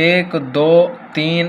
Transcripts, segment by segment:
1 2 3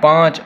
5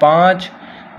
5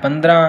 15،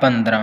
15،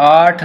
8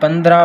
15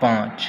5۔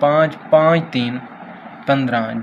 5 5 3 15۔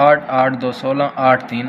8 8 2 16 8 3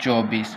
24۔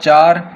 4،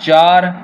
4،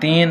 3،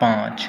5۔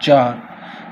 4،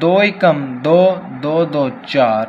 2 × 2 2 2 4،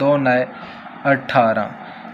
2 9 18،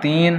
3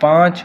5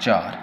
4۔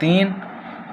3،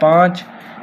5،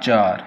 4۔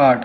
8۔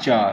4۔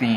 3۔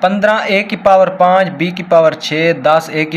15 a⁵ b⁵ 10 a⁵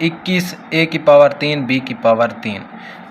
21 a⁵ b⁵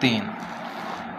3۔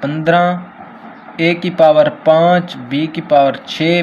15 a⁵ b⁵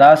10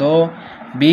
2 b⁵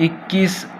21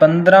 15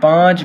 5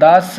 10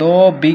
2 b⁵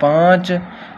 5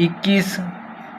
21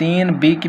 3 b⁵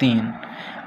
3۔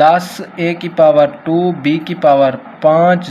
10 a⁵ 2 b⁵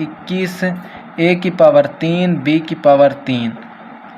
21 a⁵3 b⁵3۔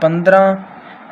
15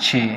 6،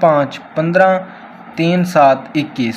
5 15 3 7 21،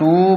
2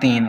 3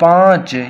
5،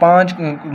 5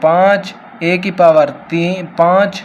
5 a⁵3 5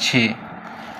6۔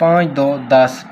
5 2 10،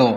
2۔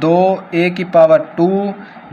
2 a⁵2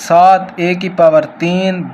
7 a⁵3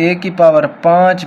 a⁵5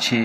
6،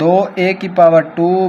2 a⁵2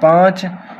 5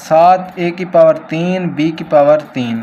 7 a⁵3 b⁵3،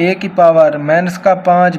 a⁵−5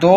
2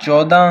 14۔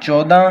14،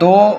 2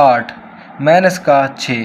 8 -6۔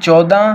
14،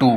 2،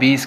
20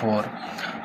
4۔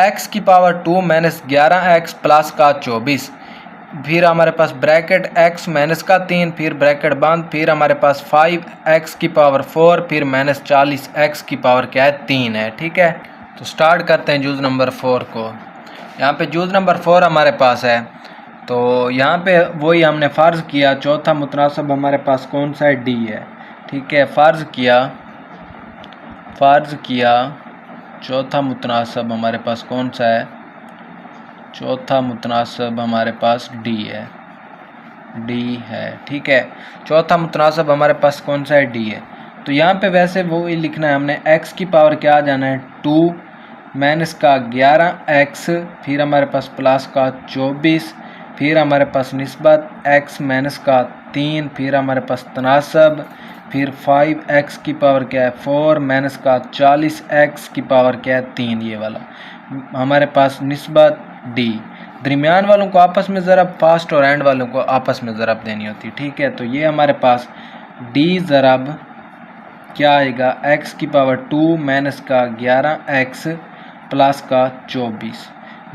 x की power 2 minus 11x plus का 24, फिर हमारे पास bracket x minus का 3, फिर bracket बंद, फिर हमारे पास 5x की पावर 4, फिर माइनस 40x की पावर क्या है 3 है। ठीक है, तो स्टार्ट करते हैं जूज़ नंबर 4 को। यहाँ पे जूज़ नंबर 4 हमारे पास है, तो यहाँ पे वही हमने फ़र्ज़ किया चौथा मुतनासिब हमारे पास कौन सा है, डी है। ठीक है, फ़र्ज़ किया चौथा मुतनासिब हमारे पास कौन सा है, चौथा मुतनासिब हमारे पास डी है, डी है। ठीक है, चौथा मुतनासिब हमारे पास कौन सा है, डी है। तो यहाँ पे वैसे वो ही लिखना है हमने, x की पावर क्या आ जाना है 2 माइनस का 11x, फिर हमारे पास प्लस का 24, फिर हमारे पास निस्बत x माइनस का 3, फिर हमारे पास तनासब, फिर 5x की पावर क्या है 4 माइनस का 40x की पावर क्या है 3, ये वाला हमारे पास निस्बत d। दरमियान वालों को आपस में ज़रब, फास्ट और एंड वालों को आपस में ज़रब देनी होती। ठीक है, तो ये हमारे पास d ज़रब क्या आएगा, x की पावर 2 माइनस का 11x प्लस का 24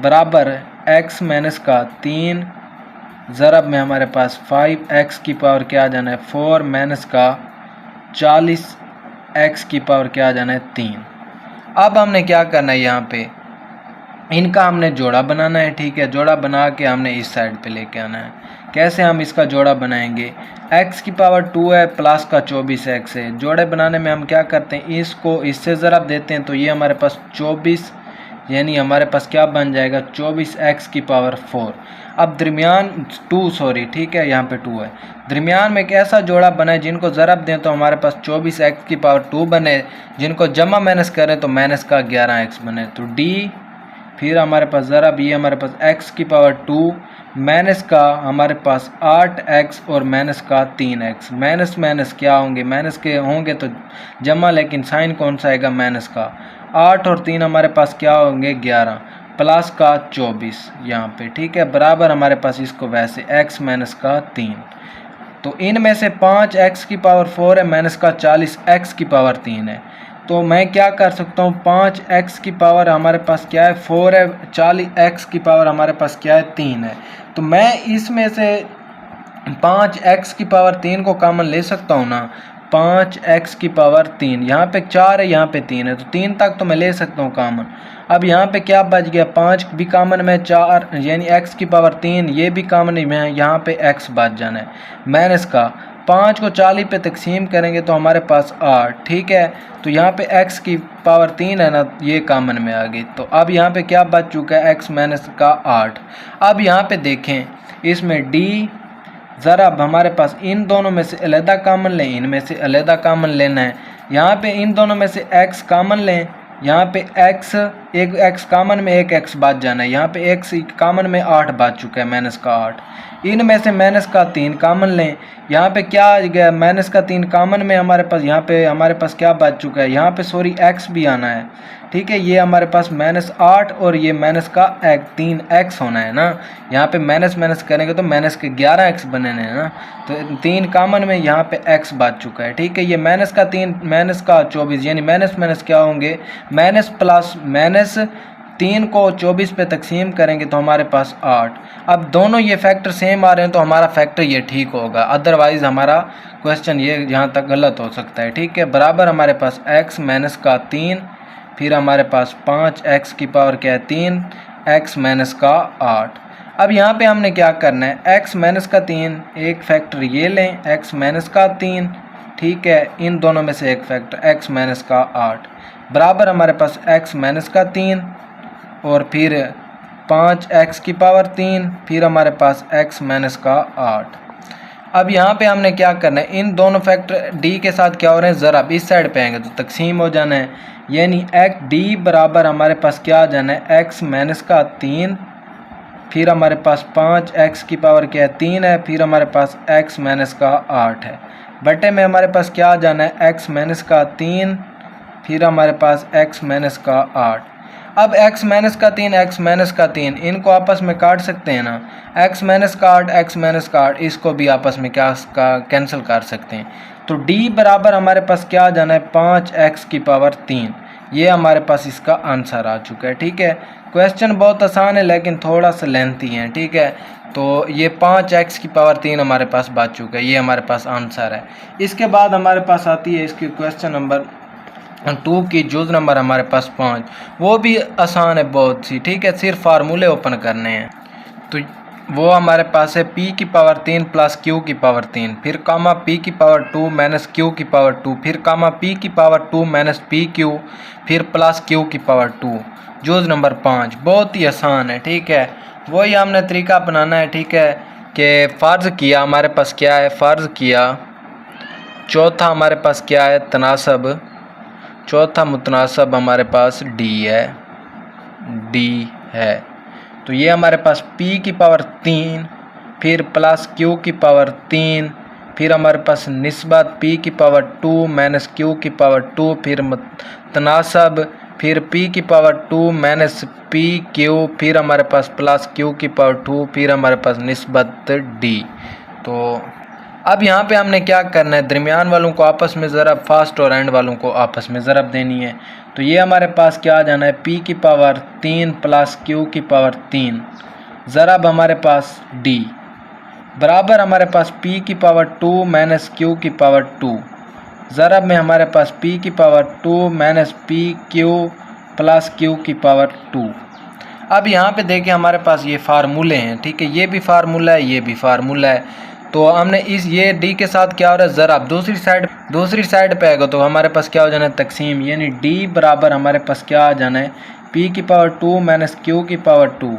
बराबर x माइनस का 3 ज़रब में हमारे पास 5x की पावर क्या आ जाना है 4 माइनस का 40x की पावर क्या आ जाना है 3। अब हमने क्या करना है, यहाँ पे इनका हमने जोड़ा बनाना है। ठीक है, जोड़ा बना के हमने इस साइड पे लेके आना है। कैसे हम इसका जोड़ा बनाएंगे, x की पावर 2 है प्लस का 24x है। जोड़े बनाने में हम क्या करते हैं, इसको इससे ज़रब देते हैं, तो ये हमारे पास 24 यानी हमारे पास क्या बन जाएगा 24x की पावर 4। अब दरमियान 2 सॉरी, ठीक है यहाँ पे 2 है, दरमियान में एक ऐसा जोड़ा बनाए जिनको ज़रब दें तो हमारे पास 24x की पावर 2 बने, जिनको जमा माइनस करें तो माइनस का 11x बने। तो d फिर हमारे पास ज़रब, ये हमारे पास x की पावर 2 माइनस का हमारे पास 8x और माइनस का 3x। माइनस माइनस क्या होंगे, माइनस के होंगे तो जमा, लेकिन साइन कौन सा आएगा माइनस का। 8 और 3 हमारे पास क्या होंगे 11 प्लस का 24 यहाँ पे। ठीक है, बराबर हमारे पास इसको वैसे x माइनस का 3। तो इनमें से 5x की पावर 4 है माइनस का 40x की पावर 3 है। तो मैं क्या कर सकता हूँ, 5x की पावर हमारे पास क्या है 4 है, 40x की पावर हमारे पास क्या है 3 है। तो मैं इसमें से 5x की पावर 3 को कॉमन ले सकता हूँ ना, 5x की पावर 3, यहाँ पे 4 है यहाँ पे 3 है, तो 3 तक तो मैं ले सकता हूँ कॉमन। अब यहाँ पे क्या बच गया, 5 भी कॉमन में, 4 यानी x की पावर 3 ये भी कॉमन में है, यहाँ पे x बच जाना है माइनस का। 5 को 40 पे तकसीम करेंगे तो हमारे पास 8। ठीक है, तो यहाँ पे x की पावर 3 है ना, ये कॉमन में आ गई। तो अब यहाँ पे क्या बच चुका है, x माइनस का 8। अब यहाँ पे देखें, इसमें d ज़रा अब हमारे पास इन दोनों में से अलहदा कॉमन लें, इनमें से अलहदा कॉमन लेना है। यहाँ पे इन दोनों में से x कॉमन लें, यहाँ पे x एक x कॉमन में एक x बच जाना है, यहाँ पे x कॉमन में 8 बच चुका है माइनस का 8। इनमें से माइनस का 3 कॉमन लें, यहाँ पे क्या आ गया माइनस का 3 कॉमन में हमारे पास, यहाँ पे हमारे पास क्या बच चुका है, यहाँ पे सॉरी x भी आना है। ठीक है, ये हमारे पास माइनस 8 और ये माइनस का 3x होना है ना, यहाँ पे माइनस माइनस करेंगे तो माइनस के 11x बनने हैं ना, तो 3 कॉमन में यहाँ पे x बच चुका है। ठीक है, ये माइनस का 3 माइनस का 24 यानी माइनस माइनस क्या होंगे माइनस प्लस, माइनस 3 को 24 पे तकसीम करेंगे तो हमारे पास 8। अब दोनों ये फैक्टर सेम आ रहे हैं तो हमारा फैक्टर ये ठीक होगा, अदरवाइज़ हमारा क्वेश्चन ये यहाँ तक गलत हो सकता है। ठीक है, बराबर हमारे पास x माइनस का 3, फिर हमारे पास 5x की पावर क्या है 3, x माइनस का 8। अब यहाँ पे हमने क्या करना है, x माइनस का 3 एक फैक्टर ये लें, x माइनस का 3, ठीक है, इन दोनों में से एक फैक्टर x माइनस का 8 बराबर हमारे पास x माइनस का 3 और फिर 5x की पावर 3, फिर हमारे पास x माइनस का 8। अब यहाँ पे हमने क्या करना है, इन दोनों फैक्टर d के साथ क्या हो रहे हैं ज़रा इस साइड पे आएंगे तो तकसीम हो जाना है, यानी x d बराबर हमारे पास क्या आ जाना है x माइनस का 3, फिर हमारे पास 5x की पावर क्या है 3 है, फिर हमारे पास x माइनस का 8 है, बटे में हमारे पास क्या आ जाना है x माइनस का 3, फिर हमारे पास x माइनस का 8। अब x माइनस का 3 x माइनस का 3 इनको आपस में काट सकते हैं ना, x माइनस का 8 x माइनस का 8 इसको भी आपस में क्या कैंसिल कर सकते हैं। तो d बराबर हमारे पास क्या आ जाना है 5x की पावर 3, ये हमारे पास इसका आंसर आ चुका है। ठीक है, क्वेश्चन बहुत आसान है लेकिन थोड़ा सा लेंथी है, ठीक है। तो ये 5x की पावर 3 हमारे पास बच चुका है, ये हमारे पास आंसर है। इसके बाद हमारे पास आती है इसकी क्वेश्चन नंबर 2 की जुज नंबर हमारे पास 5, वो भी आसान है बहुत सी, ठीक है। सिर्फ फार्मूले ओपन करने हैं। तो वो हमारे पास है p की पावर 3 प्लस q की पावर 3, फिर कामा p की पावर 2 माइनस q की पावर 2, फिर कामा p की पावर 2 माइनस pq, फिर प्लस q की पावर 2। जूज नंबर 5 बहुत ही आसान है, ठीक है। वही हमने तरीका अपनाना है, ठीक है, कि फ़र्ज़ किया हमारे पास क्या है, फ़र्ज़ किया। चौथा हमारे पास क्या है, तनासब। चौथा मुतनासब हमारे पास d है। तो ये हमारे पास p की पावर 3, फिर प्लस q की पावर 3, फिर हमारे पास निस्बत p की पावर 2 माइनस q की पावर 2, फिर तनासब, फिर p की पावर 2 माइनस pq, फिर हमारे पास प्लस q की पावर 2, फिर हमारे पास निस्बत d। तो अब यहाँ पे हमने क्या करना है, दरमियान वालों को आपस में ज़रब, फास्ट और एंड वालों को आपस में ज़रब देनी है। तो ये हमारे पास क्या आ जाना है, p की पावर 3 प्लस q की पावर 3 ज़रब हमारे पास d बराबर हमारे पास p की पावर 2 माइनस q की पावर 2 ज़रब में हमारे पास p की power 2 minus pq plus q की पावर 2। अब यहाँ पे देखिए हमारे पास ये फार्मूले हैं, ठीक है, ये भी फार्मूला है, ये भी फार्मूला है। तो हमने इस ये d के साथ क्या हो रहा है, ज़रब दूसरी साइड पे आएगा तो हमारे पास क्या हो जाना है, तकसीम, यानी d बराबर हमारे पास क्या आ जाना है, p की पावर 2 माइनस q की पावर 2,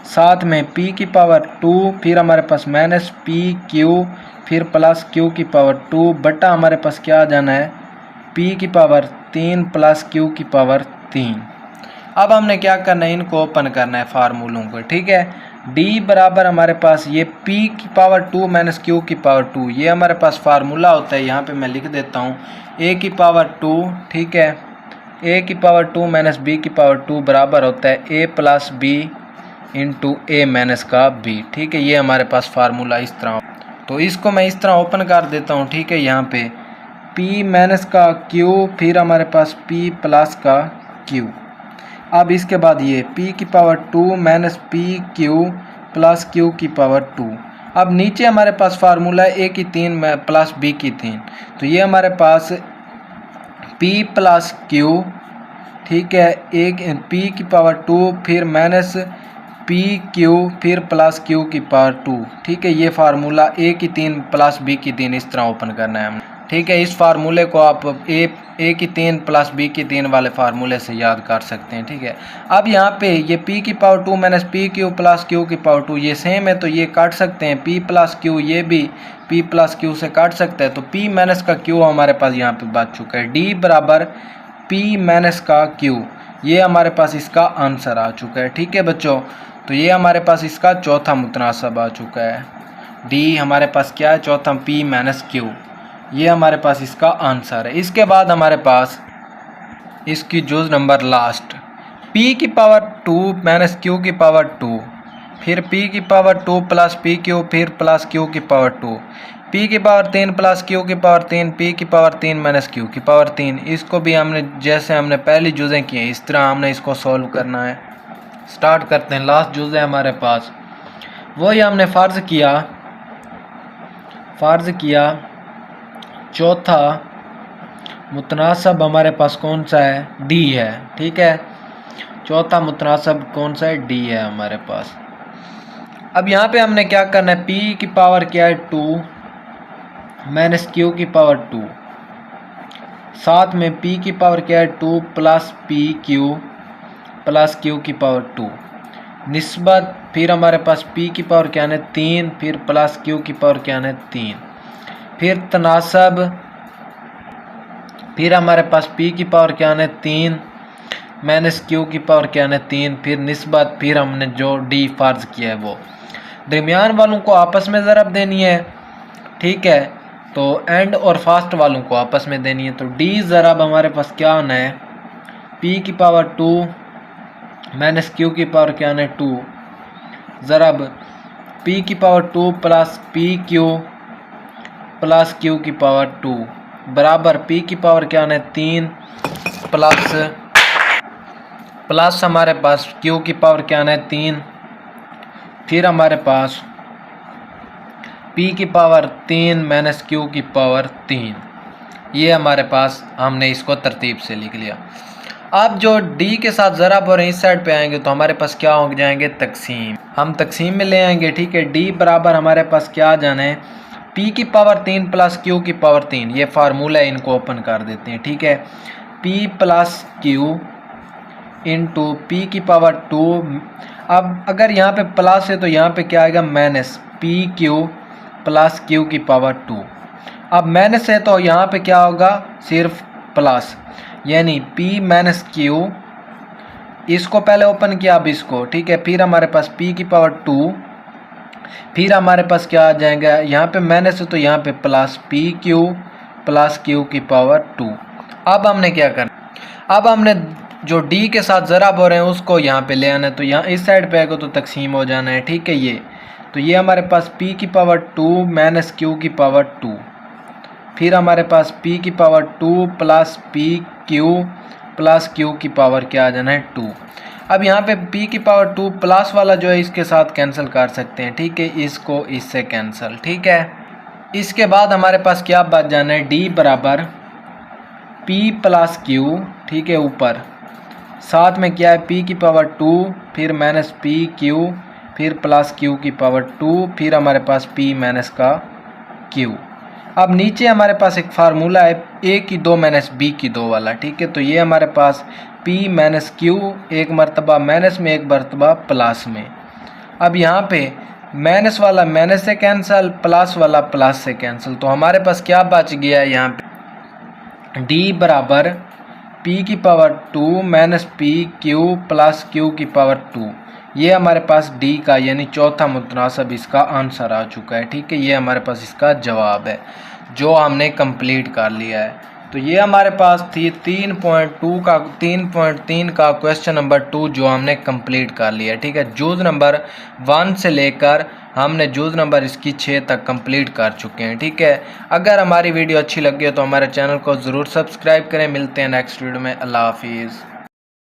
साथ में p की पावर 2, फिर हमारे पास माइनस pq, फिर प्लस q की पावर 2 बटा हमारे पास क्या आ जाना है, p की पावर 3 प्लस q की पावर 3। अब हमने क्या करना है, इनको ओपन करना है फार्मूलों को, ठीक है। d बराबर हमारे पास ये p की पावर 2 माइनस q की पावर 2, ये हमारे पास फार्मूला होता है, यहाँ पे मैं लिख देता हूँ a की पावर 2, ठीक है, a की पावर 2 माइनस b की पावर 2 बराबर होता है a plus b into a minus का b, ठीक है। ये हमारे पास फार्मूला इस तरह, तो इसको मैं इस तरह ओपन कर देता हूँ, ठीक है। यहाँ पे p माइनस का q, फिर हमारे पास p प्लस का q। अब इसके बाद ये p की power 2 minus pq plus q की पावर 2। अब नीचे हमारे पास फार्मूला है a की 3 प्लस b की 3, तो ये हमारे पास p प्लस q, ठीक है, एक p की पावर 2, फिर माइनस pq, फिर प्लस q की पावर 2, ठीक है। ये फार्मूला a की 3 प्लस b की 3 इस तरह ओपन करना है हमने, ठीक है। इस फार्मूले को आप a की 3 प्लस b की 3 वाले फार्मूले से याद कर सकते हैं, ठीक है। अब यहाँ पे ये p की power 2 minus pq plus q की पावर 2 ये सेम है, तो ये काट सकते हैं, p प्लस q ये भी p प्लस q से काट सकता है, तो p माइनस का q हमारे पास यहाँ पे बच चुका है। d बराबर p माइनस का q, ये हमारे पास इसका आंसर आ चुका है, ठीक है बच्चों। तो ये हमारे पास इसका चौथा मुतनासब आ चुका है, d हमारे पास क्या है, चौथा p माइनस q, ये हमारे पास इसका आंसर है। इसके बाद हमारे पास इसकी जुज नंबर लास्ट, p की पावर 2 माइनस q की पावर 2, फिर p की पावर 2 प्लस pq, फिर प्लस q की पावर 2, p की पावर 3 प्लस q की पावर 3, p की पावर 3 माइनस q की पावर 3। इसको भी हमने जैसे हमने पहली जुजें की हैं इस तरह हमने इसको सॉल्व करना है। स्टार्ट करते हैं। लास्ट जुज है हमारे पास, वही हमने फ़र्ज़ किया चौथा मुतनासब हमारे पास कौन सा है, d है, ठीक है। चौथा मुतनासब कौन सा है, d है हमारे पास। अब यहाँ पे हमने क्या करना है, p की पावर क्या है 2 माइनस q की पावर 2, साथ में p की पावर क्या है 2 प्लस pq प्लस q की पावर 2 निस्बत, फिर हमारे पास p की पावर क्या है 3, फिर प्लस q की पावर क्या है 3, फिर तनासब, फिर हमारे पास p की पावर क्या है 3 माइनस q की पावर क्या है 3, फिर निस्बत, फिर हमने जो d फ़र्ज़ किया है वो दरमियान वालों को आपस में ज़रब देनी है, ठीक है। तो एंड और फास्ट वालों को आपस में देनी है, तो d ज़रब हमारे पास क्या आना है, p की पावर 2 माइनस q की पावर क्या है 2 ज़रब p की power 2 plus pq plus q की पावर 2 बराबर p की पावर क्या है 3 प्लस प्लस हमारे पास q की पावर क्या आना है 3, फिर हमारे पास p की पावर 3 माइनस q की पावर 3। ये हमारे पास हमने इसको तरतीब से लिख लिया। अब जो d के साथ ज़रब और इस साइड पे आएंगे तो हमारे पास क्या हो जाएंगे तकसीम, हम तकसीम में ले आएंगे। ठीक है, d बराबर हमारे पास क्या आ जाना है p की पावर 3 प्लस q की पावर 3। ये फार्मूला है, इनको ओपन कर देते हैं। ठीक है, p plus q into P की पावर 2। अब अगर यहाँ पे प्लस है तो यहाँ पे क्या आएगा minus P Q plus Q की पावर 2। अब माइनस है तो यहाँ पे क्या होगा सिर्फ प्लस, यानी p माइनस क्यू, इसको पहले ओपन किया अब इसको। ठीक है, फिर हमारे पास p की पावर 2, फिर हमारे पास क्या आ जाएगा यहाँ पे माइनस है तो यहाँ पे plus P Q plus Q की पावर 2। अब हमने क्या करना, अब हमने जो d के साथ ज़रब हो रहे हैं उसको यहाँ पे ले आना है, तो यहाँ इस साइड पे आएगा तो तकसीम हो जाना है। ठीक है, ये तो ये हमारे पास p की पावर 2 माइनस q की पावर 2, फिर हमारे पास p की power 2 plus P Q plus q की पावर क्या आ जाना है 2। अब यहाँ पे p की पावर 2 प्लस वाला जो है इसके साथ कैंसिल कर सकते हैं। ठीक है, इसको इससे कैंसिल। ठीक है, इसके बाद हमारे पास क्या बच जाना है d बराबर p प्लस q। ठीक है, ऊपर साथ में क्या है p की पावर 2 फिर माइनस पी क्यू फिर प्लस q की पावर 2 फिर हमारे पास p माइनस का q। अब नीचे हमारे पास एक फार्मूला है a की 2 माइनस b की 2 वाला। ठीक है, तो ये हमारे पास p माइनस q एक मरतबा माइनस में एक मरतबा प्लस में। अब यहाँ पे माइनस वाला माइनस से कैंसिल, प्लस वाला प्लस से कैंसिल, तो हमारे पास क्या बच गया है यहाँ पे d बराबर p की power 2 minus P Q plus q की पावर 2। ये हमारे पास d का यानी चौथा मुतनासिब इसका आंसर आ चुका है। ठीक है, ये हमारे पास इसका जवाब है जो हमने कंप्लीट कर लिया है। तो ये हमारे पास थी 3.3 का क्वेश्चन नंबर 2 जो हमने कंप्लीट कर लिया। ठीक है, जूज़ नंबर 1 से लेकर हमने जूज़ नंबर इसकी 6 तक कंप्लीट कर चुके हैं। ठीक है, अगर हमारी वीडियो अच्छी लगी हो तो हमारे चैनल को ज़रूर सब्सक्राइब करें। मिलते हैं नेक्स्ट वीडियो में। अल्लाह हाफिज़।